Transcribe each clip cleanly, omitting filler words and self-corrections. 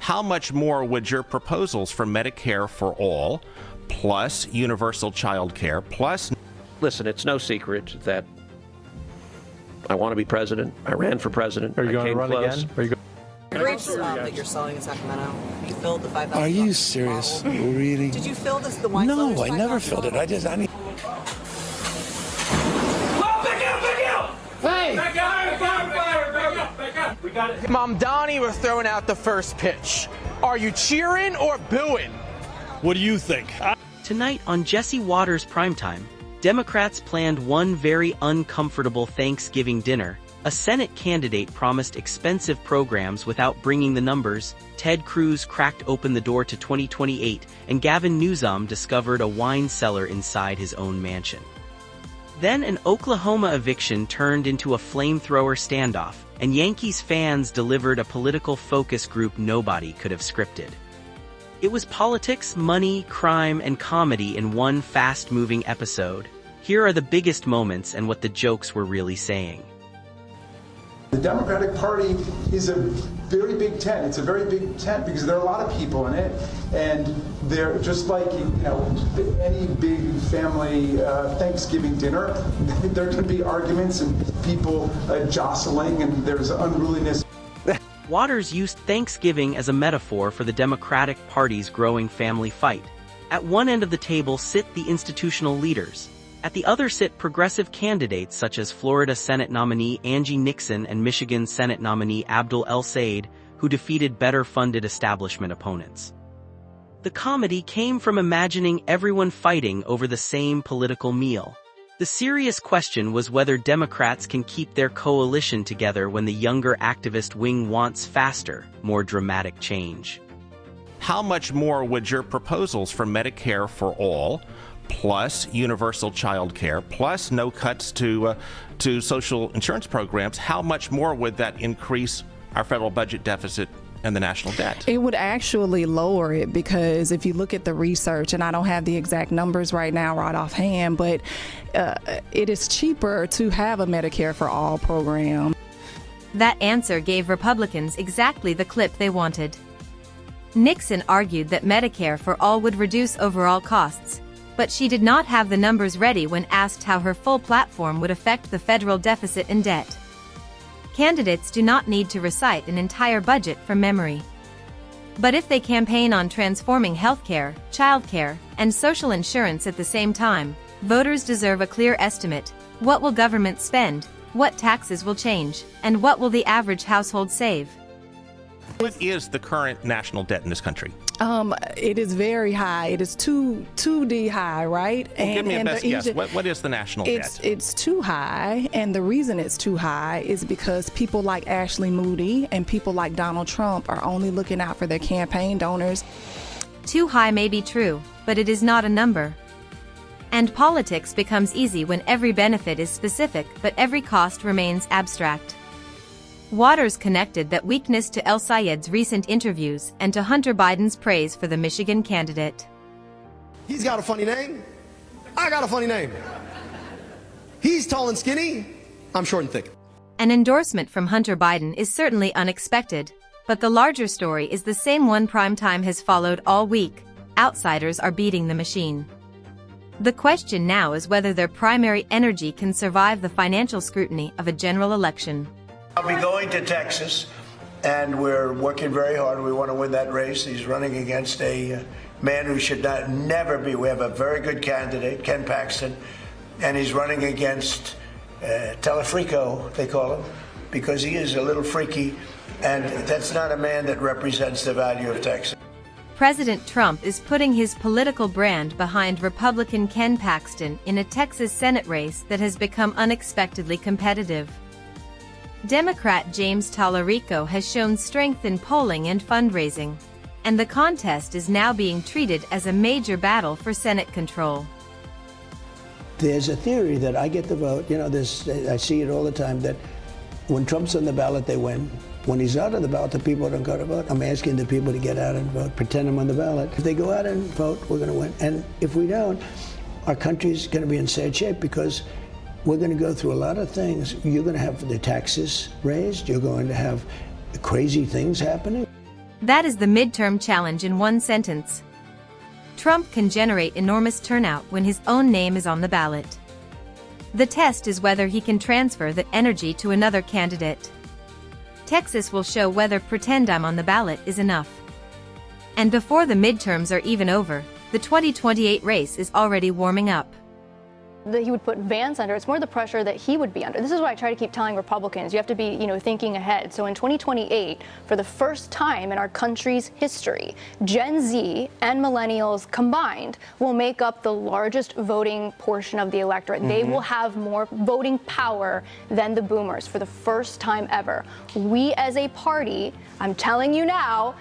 how much more would your proposals for Medicare for all, plus universal child care, plus... Listen, it's no secret that I want to be president. I ran for president. Are you going to run again? Are you grapes that you're selling in Sacramento, you filled the 5,000. Are you serious? Really? Did you fill the wine? No, I never filled it. I need. Hey! Back up! We got it. Mom Donnie was throwing out the first pitch. Are you cheering or booing? What do you think? Tonight on Jesse Watters' Primetime, Democrats planned one very uncomfortable Thanksgiving dinner. A Senate candidate promised expensive programs without bringing the numbers, Ted Cruz cracked open the door to 2028, and Gavin Newsom discovered a wine cellar inside his own mansion. Then an Oklahoma eviction turned into a flamethrower standoff, and Yankees fans delivered a political focus group nobody could have scripted. It was politics, money, crime, and comedy in one fast-moving episode. Here are the biggest moments and what the jokes were really saying. The Democratic Party is a very big tent. It's a very big tent because there are a lot of people in it, and they're just like, you know, any big family Thanksgiving dinner. There can be arguments and people jostling, and there's unruliness. Watters used Thanksgiving as a metaphor for the Democratic Party's growing family fight. At one end of the table sit the institutional leaders. At the other sit progressive candidates such as Florida Senate nominee Angie Nixon and Michigan Senate nominee Abdul El-Sayed, who defeated better-funded establishment opponents. The comedy came from imagining everyone fighting over the same political meal. The serious question was whether Democrats can keep their coalition together when the younger activist wing wants faster, more dramatic change. How much more would your proposals for Medicare for all, plus universal child care, plus no cuts to social insurance programs, how much more would that increase our federal budget deficit and the national debt? It would actually lower it, because if you look at the research, and I don't have the exact numbers right now right offhand, but it is cheaper to have a Medicare for all program. That answer gave Republicans exactly the clip they wanted. Nixon argued that Medicare for all would reduce overall costs, but she did not have the numbers ready when asked how her full platform would affect the federal deficit and debt. Candidates do not need to recite an entire budget from memory. But if they campaign on transforming healthcare, childcare, and social insurance at the same time, voters deserve a clear estimate. What will government spend? What taxes will change? And what will the average household save? What is the current national debt in this country? It is very high. It is 2D high, right? Well, give me a best guess. What is the national debt? It's too high, and the reason it's too high is because people like Ashley Moody and people like Donald Trump are only looking out for their campaign donors. Too high may be true, but it is not a number. And politics becomes easy when every benefit is specific but every cost remains abstract. Watters connected that weakness to El-Sayed's recent interviews and to Hunter Biden's praise for the Michigan candidate. He's got a funny name. I got a funny name. He's tall and skinny. I'm short and thick. An endorsement from Hunter Biden is certainly unexpected, but the larger story is the same one Primetime has followed all week. Outsiders are beating the machine. The question now is whether their primary energy can survive the financial scrutiny of a general election. I'll be going to Texas, and we're working very hard. We want to win that race. He's running against a man who should never be. We have a very good candidate, Ken Paxton, and he's running against Telefrico, they call him, because he is a little freaky, and that's not a man that represents the value of Texas. President Trump is putting his political brand behind Republican Ken Paxton in a Texas Senate race that has become unexpectedly competitive. Democrat James Talarico has shown strength in polling and fundraising, and the contest is now being treated as a major battle for Senate control. There's a theory that I get the vote, I see it all the time, that when Trump's on the ballot, they win. When he's out on the ballot, the people don't go to vote. I'm asking the people to get out and vote, pretend I'm on the ballot. If they go out and vote, we're going to win. And if we don't, our country's going to be in sad shape, because we're going to go through a lot of things. You're going to have the taxes raised. You're going to have crazy things happening. That is the midterm challenge in one sentence. Trump can generate enormous turnout when his own name is on the ballot. The test is whether he can transfer that energy to another candidate. Texas will show whether pretend I'm on the ballot is enough. And before the midterms are even over, the 2028 race is already warming up. That he would put Vance under. It's more the pressure that he would be under. This is what I try to keep telling Republicans. You have to be, thinking ahead. So in 2028, for the first time in our country's history, Gen Z and millennials combined will make up the largest voting portion of the electorate. They will have more voting power than the boomers for the first time ever. We as a party, I'm telling you now,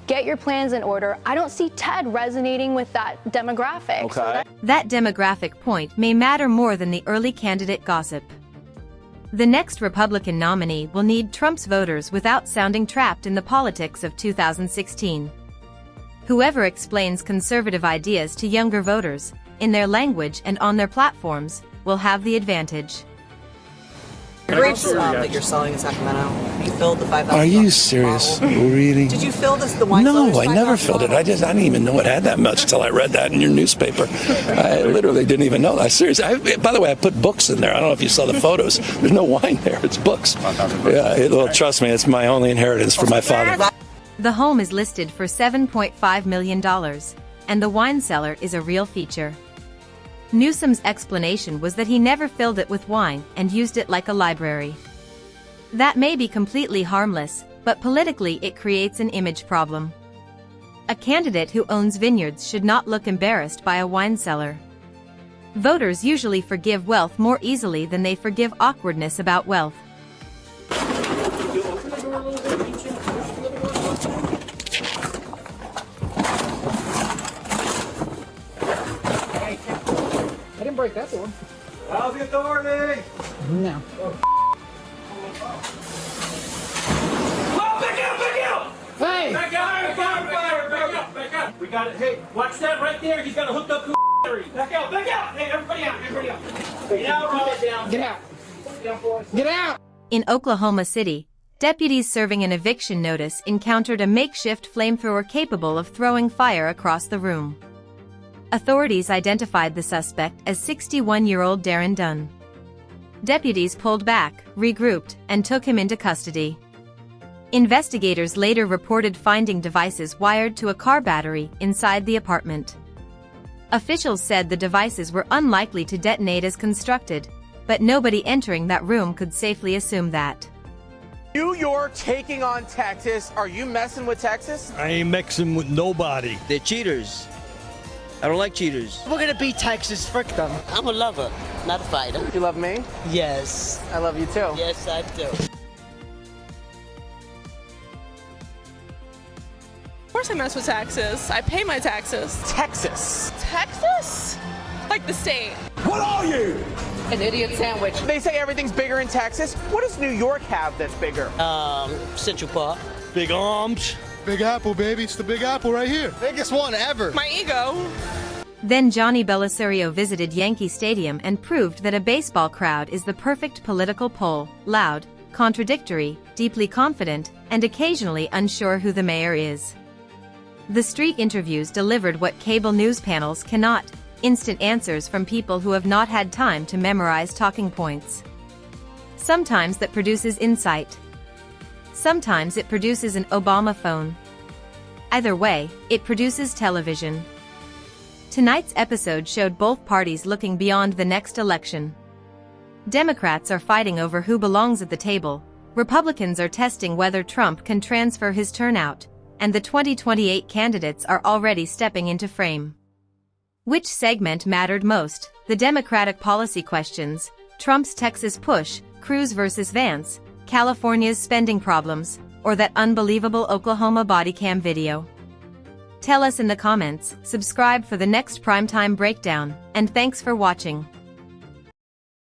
get your plans in order. I don't see Ted resonating with that demographic. Okay. So That demographic point may matter more than the early candidate gossip. The next Republican nominee will need Trump's voters without sounding trapped in the politics of 2016. Whoever explains conservative ideas to younger voters, in their language and on their platforms, will have the advantage. Great that you're selling in Sacramento. You filled the 5,000. Are you serious? Really? Did you fill the wine? No, I never filled it. I didn't even know it had that much till I read that in your newspaper. I literally didn't even know that. Seriously. By the way, I put books in there. I don't know if you saw the photos. There's no wine there. It's books. Yeah, well, trust me, it's my only inheritance from my father. The home is listed for $7.5 million, and the wine cellar is a real feature. Newsom's explanation was that he never filled it with wine and used it like a library. That may be completely harmless, but politically it creates an image problem. A candidate who owns vineyards should not look embarrassed by a wine cellar. Voters usually forgive wealth more easily than they forgive awkwardness about wealth. I didn't break that door. How's the authority? No. Oh, back out! Hey! Back out! Back out! We got it. Hey, watch that right there. He's got a hooked up battery. Back out! Hey, everybody out! Get out, roll it down. Get out! Get out! In Oklahoma City, deputies serving an eviction notice encountered a makeshift flamethrower capable of throwing fire across the room. Authorities identified the suspect as 61-year-old Darren Dunn. Deputies pulled back, regrouped, and took him into custody. Investigators later reported finding devices wired to a car battery inside the apartment. Officials said the devices were unlikely to detonate as constructed, but nobody entering that room could safely assume that. New York taking on Texas. Are you messing with Texas? I ain't mixing with nobody. They're cheaters. I don't like cheaters. We're gonna beat Texas, frick them. I'm a lover, not a fighter. You love me? Yes. I love you too. Yes, I do. Of course I mess with taxes. I pay my taxes. Texas. Texas? Like the state. What are you? An idiot sandwich. They say everything's bigger in Texas. What does New York have that's bigger? Central Park. Big arms. Big Apple, baby. It's the Big Apple right here. Biggest one ever. My ego. Then Johnny Bellisario visited Yankee Stadium and proved that a baseball crowd is the perfect political pole: loud, contradictory, deeply confident, and occasionally unsure who the mayor is. The street interviews delivered what cable news panels cannot: instant answers from people who have not had time to memorize talking points. Sometimes that produces insight. Sometimes it produces an Obama phone. Either way, it produces television. Tonight's episode showed both parties looking beyond the next election. Democrats are fighting over who belongs at the table, Republicans are testing whether Trump can transfer his turnout, and the 2028 candidates are already stepping into frame. Which segment mattered most? The Democratic policy questions, Trump's Texas push, Cruz versus Vance, California's spending problems, or that unbelievable Oklahoma body cam video? Tell us in the comments, subscribe for the next Primetime breakdown, and thanks for watching.